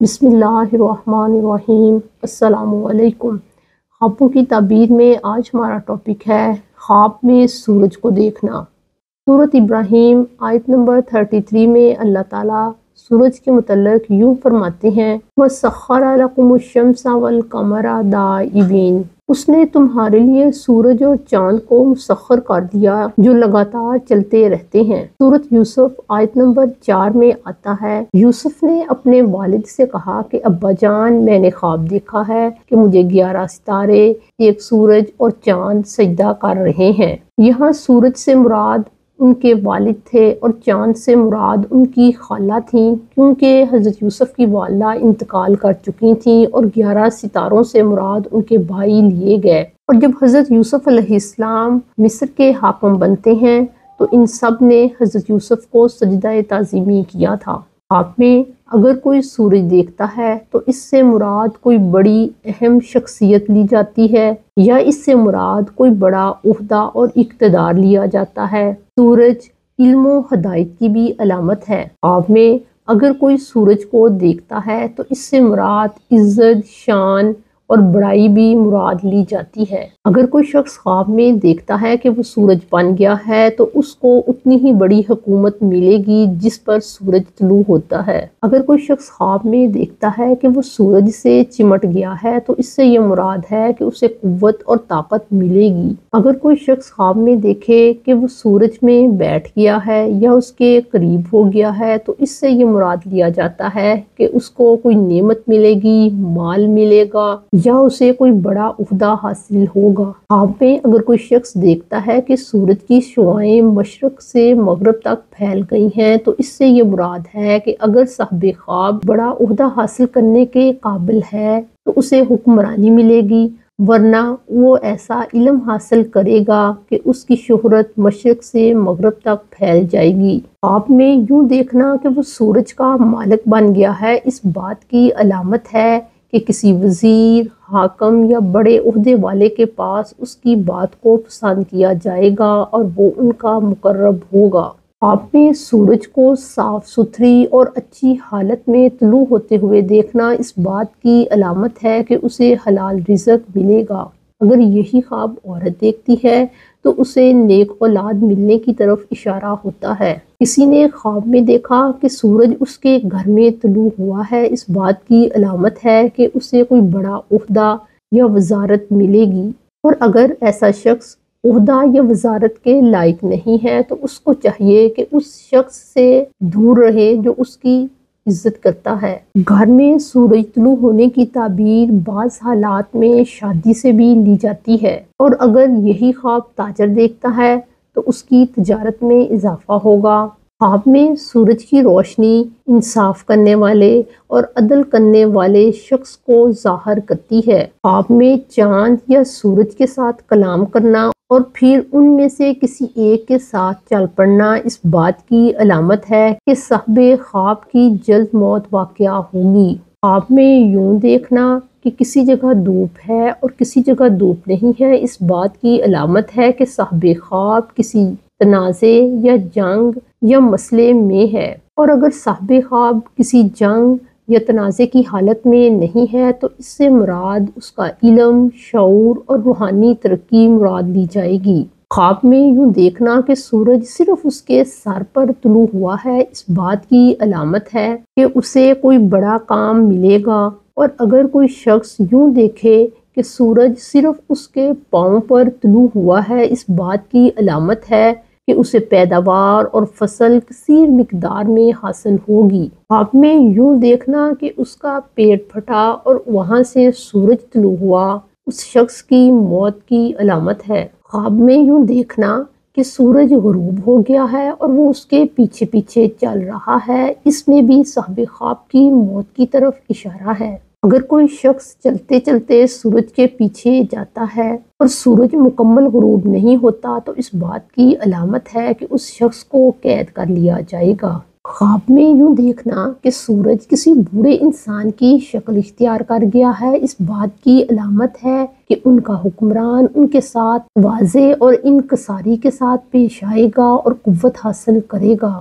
بسم اللہ الرحمن الرحیم۔ السلام علیکم۔ خوابوں کی تعبیر میں آج ہمارا ٹاپک ہے خواب میں سورج کو دیکھنا۔ سورۃ ابراہیم آیت نمبر 33 میں اللہ تعالیٰ سورج کے متعلق یوں فرماتے ہیں وَسَخَّرَ لَكُمُ الشَّمْسَ وَالْقَمَرَ دَائِبَيْنِ، اس نے تمہارے لیے سورج اور چاند کو مسخر کر دیا جو لگاتار چلتے رہتے ہیں۔ سورۃ یوسف آیت نمبر 4 میں آتا ہے یوسف نے اپنے والد سے کہا کہ ابا جان، میں نے خواب دیکھا ہے کہ مجھے 11 ستارے، ایک سورج اور چاند سجدہ کر رہے ہیں۔ یہاں سورج سے مراد ان کے والد تھے اور چاند سے مراد ان کی خالہ تھیں، کیونکہ حضرت یوسف کی والدہ انتقال کر چکی تھیں، اور 11 ستاروں سے مراد ان کے بھائی لیے گئے۔ اور جب حضرت یوسف علیہ السلام مصر کے حاکم بنتے ہیں تو ان سب نے حضرت یوسف کو سجدہ تعظیمی کیا تھا۔ خواب میں اگر کوئی سورج دیکھتا ہے تو اس سے مراد کوئی بڑی اہم شخصیت لی جاتی ہے، یا اس سے مراد کوئی بڑا عہدہ اور اقتدار لیا جاتا ہے۔ سورج علم و ہدایت کی بھی علامت ہے۔ خواب میں اگر کوئی سورج کو دیکھتا ہے تو اس سے مراد عزت، شان اور بڑائی بھی مراد لی جاتی ہے۔ اگر کوئی شخص خواب میں دیکھتا ہے کہ وہ سورج بن گیا ہے تو اس کو اتنی ہی بڑی حکومت ملے گی جس پر سورج طلوع ہوتا ہے۔ اگر کوئی شخص خواب میں دیکھتا ہے کہ وہ سورج سے چمٹ گیا ہے تو اس سے یہ مراد ہے کہ اسے قوت اور طاقت ملے گی۔ اگر کوئی شخص خواب میں دیکھے کہ وہ سورج میں بیٹھ گیا ہے یا اس کے قریب ہو گیا ہے تو اس سے یہ مراد لیا جاتا ہے کہ اس کو کوئی نعمت ملے گی، مال ملے گا، یا اسے کوئی بڑا عہدہ حاصل ہوگا۔ خواب میں اگر کوئی شخص دیکھتا ہے کہ سورج کی شعاعیں مشرق سے مغرب تک پھیل گئی ہیں تو اس سے یہ مراد ہے کہ اگر صاحب خواب بڑا عہدہ حاصل کرنے کے قابل ہے تو اسے حکمرانی ملے گی، ورنہ وہ ایسا علم حاصل کرے گا کہ اس کی شہرت مشرق سے مغرب تک پھیل جائے گی۔ خواب میں یوں دیکھنا کہ وہ سورج کا مالک بن گیا ہے اس بات کی علامت ہے کہ کسی وزیر، حاکم یا بڑے عہدے والے کے پاس اس کی بات کو پسند کیا جائے گا اور وہ ان کا مقرب ہوگا۔ خواب میں سورج کو صاف ستھری اور اچھی حالت میں طلوع ہوتے ہوئے دیکھنا اس بات کی علامت ہے کہ اسے حلال رزق ملے گا۔ اگر یہی خواب عورت دیکھتی ہے تو اسے نیک اولاد ملنے کی طرف اشارہ ہوتا ہے۔ کسی نے خواب میں دیکھا کہ سورج اس کے گھر میں طلوع ہوا ہے، اس بات کی علامت ہے کہ اسے کوئی بڑا عہدہ یا وزارت ملے گی، اور اگر ایسا شخص عہدہ یا وزارت کے لائق نہیں ہے تو اس کو چاہیے کہ اس شخص سے دور رہے جو اس کی عزت کرتا ہے۔ گھر میں سورج طلوع ہونے کی تعبیر بعض حالات میں شادی سے بھی لی جاتی ہے، اور اگر یہی خواب تاجر دیکھتا ہے تو اس کی تجارت میں اضافہ ہوگا۔ خواب میں سورج کی روشنی انصاف کرنے والے اور عدل کرنے والے شخص کو ظاہر کرتی ہے۔ خواب میں چاند یا سورج کے ساتھ کلام کرنا اور پھر ان میں سے کسی ایک کے ساتھ چل پڑنا اس بات کی علامت ہے کہ صاحب خواب کی جلد موت واقع ہوگی۔ خواب میں یوں دیکھنا کہ کسی جگہ دھوپ ہے اور کسی جگہ دھوپ نہیں ہے اس بات کی علامت ہے کہ صاحب خواب کسی تنازع یا جنگ یا مسئلے میں ہے، اور اگر صاحب خواب کسی جنگ یا تنازع کی حالت میں نہیں ہے تو اس سے مراد اس کا علم، شعور اور روحانی ترقی مراد لی جائے گی۔ خواب میں یوں دیکھنا کہ سورج صرف اس کے سر پر طلوع ہوا ہے اس بات کی علامت ہے کہ اسے کوئی بڑا کام ملے گا، اور اگر کوئی شخص یوں دیکھے کہ سورج صرف اس کے پاؤں پر طلوع ہوا ہے اس بات کی علامت ہے کہ اسے پیداوار اور فصل کثیر مقدار میں حاصل ہوگی۔ خواب میں یوں دیکھنا کہ اس کا پیٹ پھٹا اور وہاں سے سورج طلوع ہوا اس شخص کی موت کی علامت ہے۔ خواب میں یوں دیکھنا کہ سورج غروب ہو گیا ہے اور وہ اس کے پیچھے پیچھے چل رہا ہے، اس میں بھی صاحب خواب کی موت کی طرف اشارہ ہے۔ اگر کوئی شخص چلتے چلتے سورج کے پیچھے جاتا ہے اور سورج مکمل غروب نہیں ہوتا تو اس بات کی علامت ہے کہ اس شخص کو قید کر لیا جائے گا۔ خواب میں یوں دیکھنا کہ سورج کسی بوڑھے انسان کی شکل اختیار کر گیا ہے اس بات کی علامت ہے کہ ان کا حکمران ان کے ساتھ واضح اور انکساری کے ساتھ پیش آئے گا اور قوت حاصل کرے گا،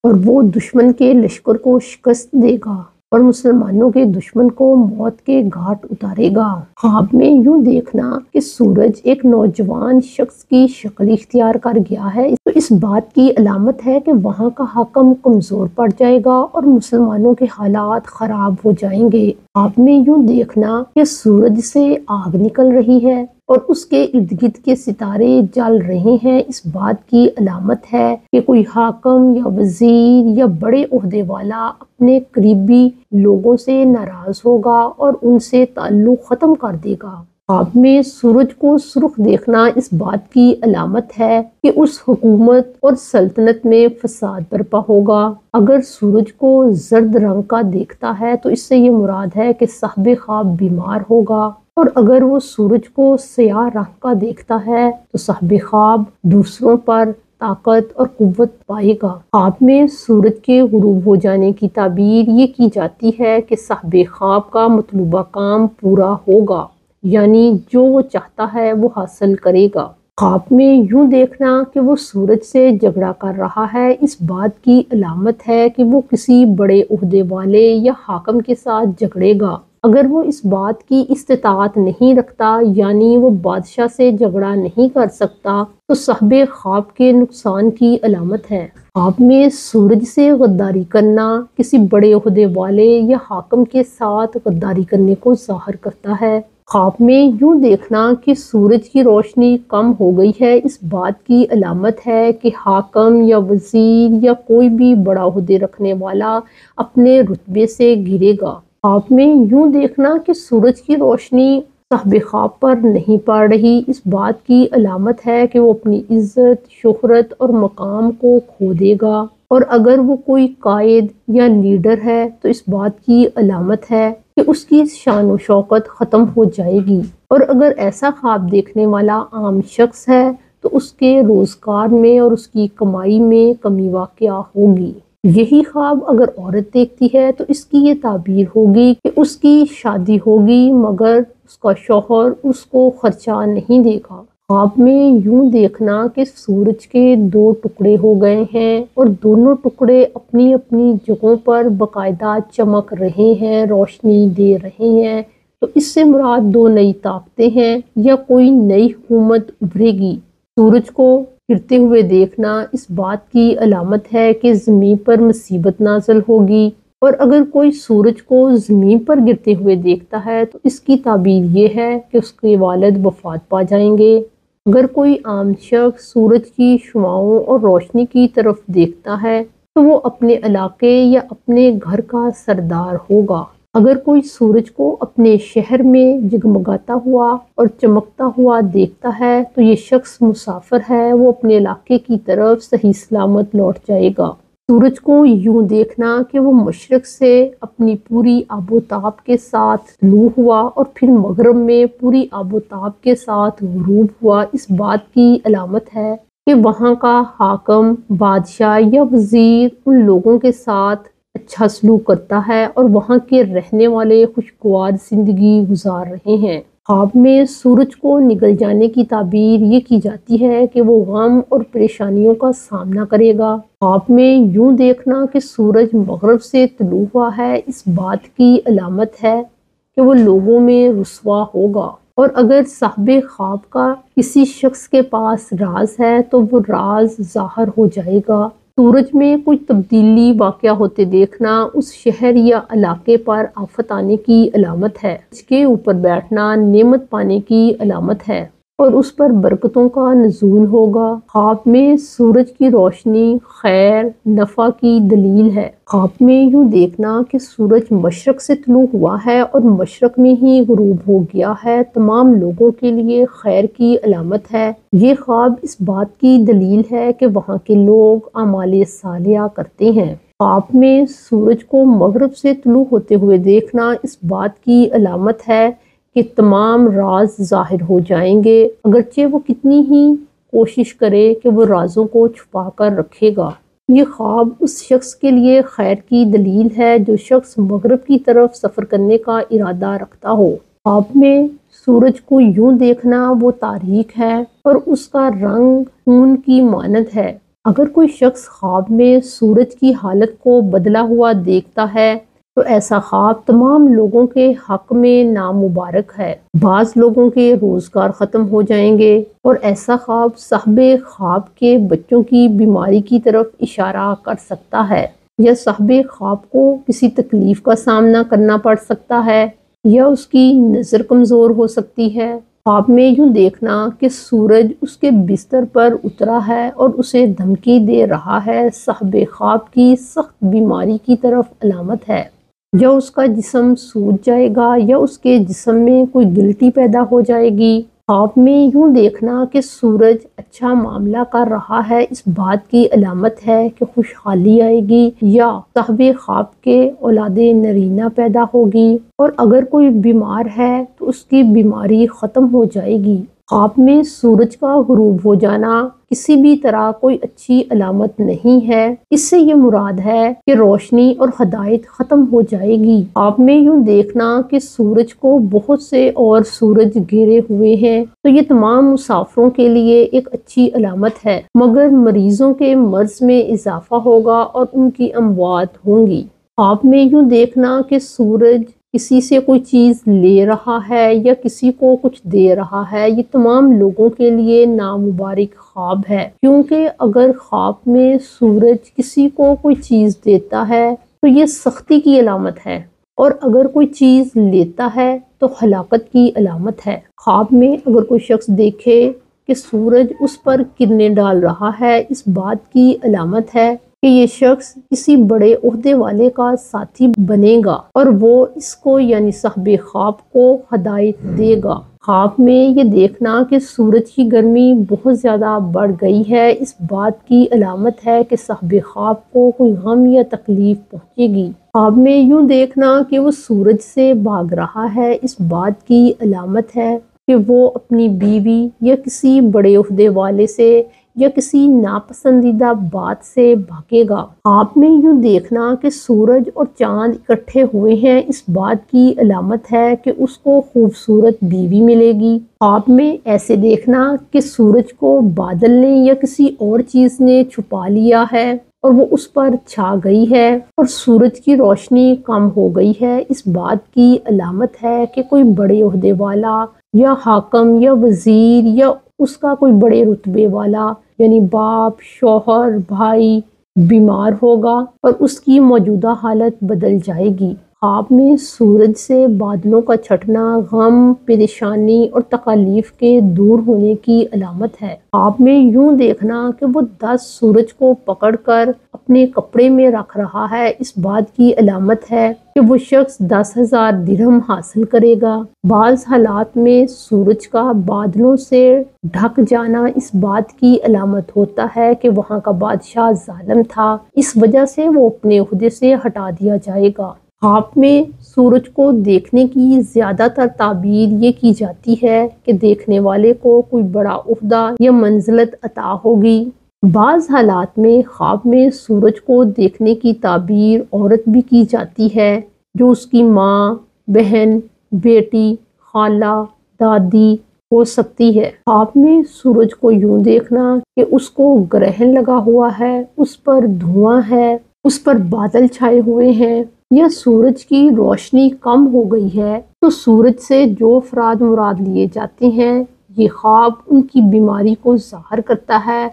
اور وہ دشمن کے لشکر کو شکست دے گا۔ اور مسلمانوں کے دشمن کو موت کے گھاٹ اتارے گا۔ خواب میں یوں دیکھنا کہ سورج ایک نوجوان شخص کی شکل اختیار کر گیا ہے تو اس بات کی علامت ہے کہ وہاں کا حاکم کمزور پڑ جائے گا اور مسلمانوں کے حالات خراب ہو جائیں گے۔ خواب میں یوں دیکھنا کہ سورج سے آگ نکل رہی ہے اور اس کے ارد گرد کے ستارے جل رہے ہیں، اس بات کی علامت ہے کہ کوئی حاکم یا وزیر یا بڑے عہدے والا اپنے قریبی لوگوں سے ناراض ہوگا اور ان سے تعلق ختم کر دے گا۔ خواب میں سورج کو سرخ دیکھنا اس بات کی علامت ہے کہ اس حکومت اور سلطنت میں فساد برپا ہوگا۔ اگر سورج کو زرد رنگ کا دیکھتا ہے تو اس سے یہ مراد ہے کہ صاحب خواب بیمار ہوگا، اور اگر وہ سورج کو سیاہ رنگ کا دیکھتا ہے تو صاحب خواب دوسروں پر طاقت اور قوت پائے گا۔ خواب میں سورج کے غروب ہو جانے کی تعبیر یہ کی جاتی ہے کہ صاحب خواب کا مطلوبہ کام پورا ہوگا، یعنی جو وہ چاہتا ہے وہ حاصل کرے گا۔ خواب میں یوں دیکھنا کہ وہ سورج سے جھگڑا کر رہا ہے اس بات کی علامت ہے کہ وہ کسی بڑے عہدے والے یا حاکم کے ساتھ جھگڑے گا۔ اگر وہ اس بات کی استطاعت نہیں رکھتا، یعنی وہ بادشاہ سے جھگڑا نہیں کر سکتا، تو صاحب خواب کے نقصان کی علامت ہے۔ خواب میں سورج سے غداری کرنا کسی بڑے عہدے والے یا حاکم کے ساتھ غداری کرنے کو ظاہر کرتا ہے۔ خواب میں یوں دیکھنا کہ سورج کی روشنی کم ہو گئی ہے اس بات کی علامت ہے کہ حاکم یا وزیر یا کوئی بھی بڑا عہدے رکھنے والا اپنے رتبے سے گرے گا۔ خواب میں یوں دیکھنا کہ سورج کی روشنی صاحب خواب پر نہیں پڑ رہی اس بات کی علامت ہے کہ وہ اپنی عزت، شہرت اور مقام کو کھو دے گا، اور اگر وہ کوئی قائد یا لیڈر ہے تو اس بات کی علامت ہے کہ اس کی شان و شوکت ختم ہو جائے گی، اور اگر ایسا خواب دیکھنے والا عام شخص ہے تو اس کے روزگار میں اور اس کی کمائی میں کمی واقع ہوگی۔ یہی خواب اگر عورت دیکھتی ہے تو اس کی یہ تعبیر ہوگی کہ اس کی شادی ہوگی مگر اس کا شوہر اس کو خرچہ نہیں دے گا۔ خواب میں یوں دیکھنا کہ سورج کے 2 ٹکڑے ہو گئے ہیں اور دونوں ٹکڑے اپنی اپنی جگہوں پر باقاعدہ چمک رہے ہیں، روشنی دے رہے ہیں، تو اس سے مراد 2 نئی طاقتیں ہیں یا کوئی نئی حکومت ابھرے گی۔ سورج کو گرتے ہوئے دیکھنا اس بات کی علامت ہے کہ زمین پر مصیبت نازل ہوگی، اور اگر کوئی سورج کو زمین پر گرتے ہوئے دیکھتا ہے تو اس کی تعبیر یہ ہے کہ اس کے والد وفات پا جائیں گے۔ اگر کوئی عام شخص سورج کی شعاعوں اور روشنی کی طرف دیکھتا ہے تو وہ اپنے علاقے یا اپنے گھر کا سردار ہوگا۔ اگر کوئی سورج کو اپنے شہر میں جگمگاتا ہوا اور چمکتا ہوا دیکھتا ہے تو یہ شخص مسافر ہے، وہ اپنے علاقے کی طرف صحیح سلامت لوٹ جائے گا۔ سورج کو یوں دیکھنا کہ وہ مشرق سے اپنی پوری آب و تاب کے ساتھ طلوع ہوا اور پھر مغرب میں پوری آب و تاب کے ساتھ غروب ہوا اس بات کی علامت ہے کہ وہاں کا حاکم، بادشاہ یا وزیر ان لوگوں کے ساتھ اچھا سلوک کرتا ہے اور وہاں کے رہنے والے خوشگوار زندگی گزار رہے ہیں۔ خواب میں سورج کو نگل جانے کی تعبیر یہ کی جاتی ہے کہ وہ غم اور پریشانیوں کا سامنا کرے گا۔ خواب میں یوں دیکھنا کہ سورج مغرب سے طلوع ہوا ہے اس بات کی علامت ہے کہ وہ لوگوں میں رسوا ہوگا، اور اگر صاحب خواب کا کسی شخص کے پاس راز ہے تو وہ راز ظاہر ہو جائے گا۔ سورج میں کوئی تبدیلی واقع ہوتے دیکھنا اس شہر یا علاقے پر آفت آنے کی علامت ہے۔ اس کے اوپر بیٹھنا نعمت پانے کی علامت ہے اور اس پر برکتوں کا نزول ہوگا۔ خواب میں سورج کی روشنی خیر، نفع کی دلیل ہے۔ خواب میں یوں دیکھنا کہ سورج مشرق سے طلوع ہوا ہے اور مشرق میں ہی غروب ہو گیا ہے تمام لوگوں کے لیے خیر کی علامت ہے۔ یہ خواب اس بات کی دلیل ہے کہ وہاں کے لوگ اعمال صالحہ کرتے ہیں۔ خواب میں سورج کو مغرب سے طلوع ہوتے ہوئے دیکھنا اس بات کی علامت ہے کہ تمام راز ظاہر ہو جائیں گے، اگرچہ وہ کتنی ہی کوشش کرے کہ وہ رازوں کو چھپا کر رکھے گا۔ یہ خواب اس شخص کے لیے خیر کی دلیل ہے جو شخص مغرب کی طرف سفر کرنے کا ارادہ رکھتا ہو۔ خواب میں سورج کو یوں دیکھنا وہ تاریک ہے اور اس کا رنگ خون کی مانند ہے۔ اگر کوئی شخص خواب میں سورج کی حالت کو بدلا ہوا دیکھتا ہے تو ایسا خواب تمام لوگوں کے حق میں نامبارک ہے۔ بعض لوگوں کے روزگار ختم ہو جائیں گے، اور ایسا خواب صاحب خواب کے بچوں کی بیماری کی طرف اشارہ کر سکتا ہے، یا صاحب خواب کو کسی تکلیف کا سامنا کرنا پڑ سکتا ہے، یا اس کی نظر کمزور ہو سکتی ہے۔ خواب میں یوں دیکھنا کہ سورج اس کے بستر پر اترا ہے اور اسے دھمکی دے رہا ہے، صاحب خواب کی سخت بیماری کی طرف علامت ہے۔ یا اس کا جسم سوج جائے گا، یا اس کے جسم میں کوئی گلٹی پیدا ہو جائے گی۔ خواب میں یوں دیکھنا کہ سورج اچھا معاملہ کر رہا ہے، اس بات کی علامت ہے کہ خوشحالی آئے گی، یا صاحب خواب کے اولاد نرینہ پیدا ہوگی، اور اگر کوئی بیمار ہے تو اس کی بیماری ختم ہو جائے گی۔ خواب میں سورج کا غروب ہو جانا کسی بھی طرح کوئی اچھی علامت نہیں ہے۔ اس سے یہ مراد ہے کہ روشنی اور ہدایت ختم ہو جائے گی۔ خواب میں یوں دیکھنا کہ سورج کو بہت سے اور سورج گھیرے ہوئے ہیں تو یہ تمام مسافروں کے لیے ایک اچھی علامت ہے، مگر مریضوں کے مرض میں اضافہ ہوگا اور ان کی اموات ہوں گی۔ خواب میں یوں دیکھنا کہ سورج کسی سے کوئی چیز لے رہا ہے یا کسی کو کچھ دے رہا ہے، یہ تمام لوگوں کے لیے نامبارک خواب ہے، کیونکہ اگر خواب میں سورج کسی کو کوئی چیز دیتا ہے تو یہ سختی کی علامت ہے، اور اگر کوئی چیز لیتا ہے تو ہلاکت کی علامت ہے۔ خواب میں اگر کوئی شخص دیکھے کہ سورج اس پر کرنیں ڈال رہا ہے، اس بات کی علامت ہے کہ یہ شخص کسی بڑے عہدے والے کا ساتھی بنے گا، اور وہ اس کو یعنی صاحب خواب کو ہدایت دے گا۔ خواب میں یہ دیکھنا کہ سورج کی گرمی بہت زیادہ بڑھ گئی ہے، اس بات کی علامت ہے کہ صاحب خواب کو کوئی غم یا تکلیف پہنچے گی۔ خواب میں یوں دیکھنا کہ وہ سورج سے بھاگ رہا ہے، اس بات کی علامت ہے کہ وہ اپنی بیوی یا کسی بڑے عہدے والے سے یا کسی ناپسندیدہ بات سے بھاگے گا۔ خواب میں یوں دیکھنا کہ سورج اور چاند اکٹھے ہوئے ہیں، اس بات کی علامت ہے کہ اس کو خوبصورت بیوی ملے گی۔ خواب میں ایسے دیکھنا کہ سورج کو بادل نے یا کسی اور چیز نے چھپا لیا ہے اور وہ اس پر چھا گئی ہے اور سورج کی روشنی کم ہو گئی ہے، اس بات کی علامت ہے کہ کوئی بڑے عہدے والا یا حاکم یا وزیر یا اس کا کوئی بڑے رتبے والا یعنی باپ، شوہر، بھائی بیمار ہوگا اور اس کی موجودہ حالت بدل جائے گی۔ خواب میں سورج سے بادلوں کا چھٹنا غم، پریشانی اور تکالیف کے دور ہونے کی علامت ہے۔ خواب میں یوں دیکھنا کہ وہ 10 سورج کو پکڑ کر اپنے کپڑے میں رکھ رہا ہے، اس بات کی علامت ہے کہ وہ شخص 10,000 درہم حاصل کرے گا۔ بعض حالات میں سورج کا بادلوں سے ڈھک جانا اس بات کی علامت ہوتا ہے کہ وہاں کا بادشاہ ظالم تھا، اس وجہ سے وہ اپنے عہدے سے ہٹا دیا جائے گا۔ خواب میں سورج کو دیکھنے کی زیادہ تر تعبیر یہ کی جاتی ہے کہ دیکھنے والے کو کوئی بڑا عہدہ یا منزلت عطا ہوگی۔ بعض حالات میں خواب میں سورج کو دیکھنے کی تعبیر عورت بھی کی جاتی ہے جو اس کی ماں، بہن، بیٹی، خالہ، دادی ہو سکتی ہے۔ خواب میں سورج کو یوں دیکھنا کہ اس کو گرہن لگا ہوا ہے، اس پر دھواں ہے، اس پر بادل چھائے ہوئے ہیں، یا سورج کی روشنی کم ہو گئی ہے، تو سورج سے جو افراد مراد لیے جاتے ہیں یہ خواب ان کی بیماری کو ظاہر کرتا ہے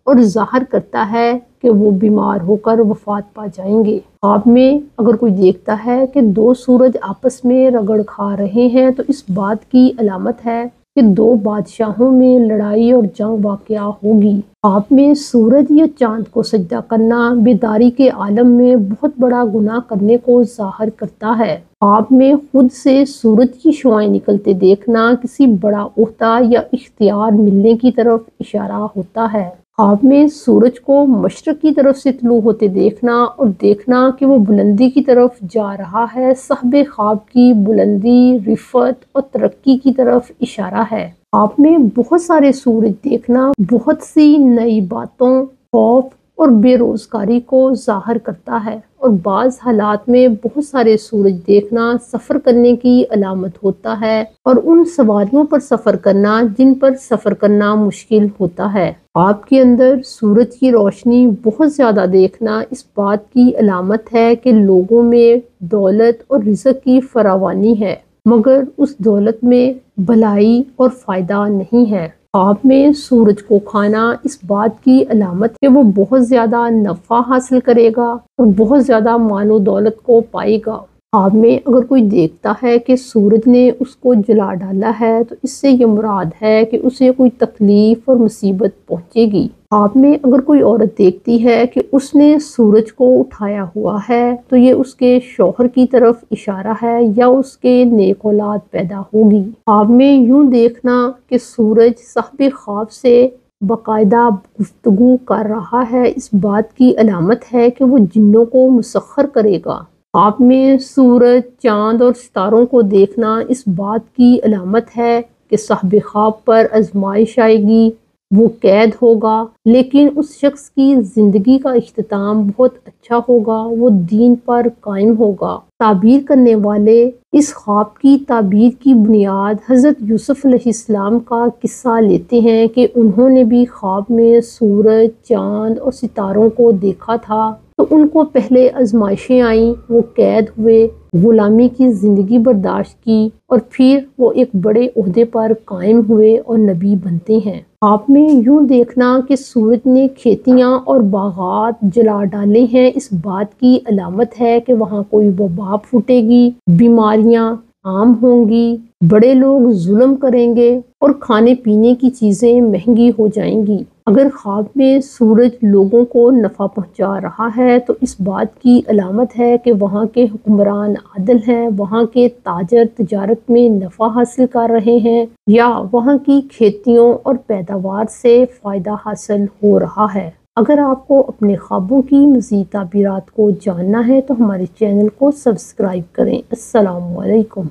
اور ظاہر کرتا ہے کہ وہ بیمار ہو کر وفات پا جائیں گے۔ خواب میں اگر کوئی دیکھتا ہے کہ 2 سورج آپس میں رگڑ کھا رہے ہیں تو اس بات کی علامت ہے کہ 2 بادشاہوں میں لڑائی اور جنگ واقع ہوگی۔ خواب میں سورج یا چاند کو سجدہ کرنا بیداری کے عالم میں بہت بڑا گناہ کرنے کو ظاہر کرتا ہے۔ خواب میں خود سے سورج کی شعاعیں نکلتے دیکھنا کسی بڑا عہدہ یا اختیار ملنے کی طرف اشارہ ہوتا ہے۔ خواب میں سورج کو مشرق کی طرف سے طلوع ہوتے دیکھنا اور دیکھنا کہ وہ بلندی کی طرف جا رہا ہے، صاحب خواب کی بلندی، رفعت اور ترقی کی طرف اشارہ ہے۔ خواب میں بہت سارے سورج دیکھنا بہت سی نئی باتوں، خوف، اور بے روزگاری کو ظاہر کرتا ہے، اور بعض حالات میں بہت سارے سورج دیکھنا سفر کرنے کی علامت ہوتا ہے، اور ان سواریوں پر سفر کرنا جن پر سفر کرنا مشکل ہوتا ہے۔ خواب کے اندر سورج کی روشنی بہت زیادہ دیکھنا اس بات کی علامت ہے کہ لوگوں میں دولت اور رزق کی فراوانی ہے، مگر اس دولت میں بھلائی اور فائدہ نہیں ہے۔ خواب میں سورج کو کھانا اس بات کی علامت ہے کہ وہ بہت زیادہ نفع حاصل کرے گا اور بہت زیادہ مال و دولت کو پائے گا۔ خواب میں اگر کوئی دیکھتا ہے کہ سورج نے اس کو جلا ڈالا ہے تو اس سے یہ مراد ہے کہ اسے کوئی تکلیف اور مصیبت پہنچے گی۔ خواب میں اگر کوئی عورت دیکھتی ہے کہ اس نے سورج کو اٹھایا ہوا ہے تو یہ اس کے شوہر کی طرف اشارہ ہے یا اس کے نیک اولاد پیدا ہوگی۔ خواب میں یوں دیکھنا کہ سورج صاحب خواب سے باقاعدہ گفتگو کر رہا ہے اس بات کی علامت ہے کہ وہ جنوں کو مسخر کرے گا۔ خواب میں سورج، چاند اور ستاروں کو دیکھنا اس بات کی علامت ہے کہ صاحب خواب پر آزمائش آئے گی، وہ قید ہوگا، لیکن اس شخص کی زندگی کا اختتام بہت اچھا ہوگا، وہ دین پر قائم ہوگا۔ تعبیر کرنے والے اس خواب کی تعبیر کی بنیاد حضرت یوسف علیہ السلام کا قصہ لیتے ہیں کہ انہوں نے بھی خواب میں سورج، چاند اور ستاروں کو دیکھا تھا، تو ان کو پہلے آزمائشیں آئیں، وہ قید ہوئے، غلامی کی زندگی برداشت کی، اور پھر وہ ایک بڑے عہدے پر قائم ہوئے اور نبی بنتے ہیں۔ خواب میں یوں دیکھنا کہ سورج نے کھیتیاں اور باغات جلا ڈالے ہیں اس بات کی علامت ہے کہ وہاں کوئی وبا پھوٹے گی، بیماریاں عام ہوں گی، بڑے لوگ ظلم کریں گے اور کھانے پینے کی چیزیں مہنگی ہو جائیں گی۔ اگر خواب میں سورج لوگوں کو نفع پہنچا رہا ہے تو اس بات کی علامت ہے کہ وہاں کے حکمران عادل ہیں، وہاں کے تاجر تجارت میں نفع حاصل کر رہے ہیں، یا وہاں کی کھیتیوں اور پیداوار سے فائدہ حاصل ہو رہا ہے۔ اگر آپ کو اپنے خوابوں کی مزید تعبیرات کو جاننا ہے تو ہمارے چینل کو سبسکرائب کریں۔ السلام علیکم۔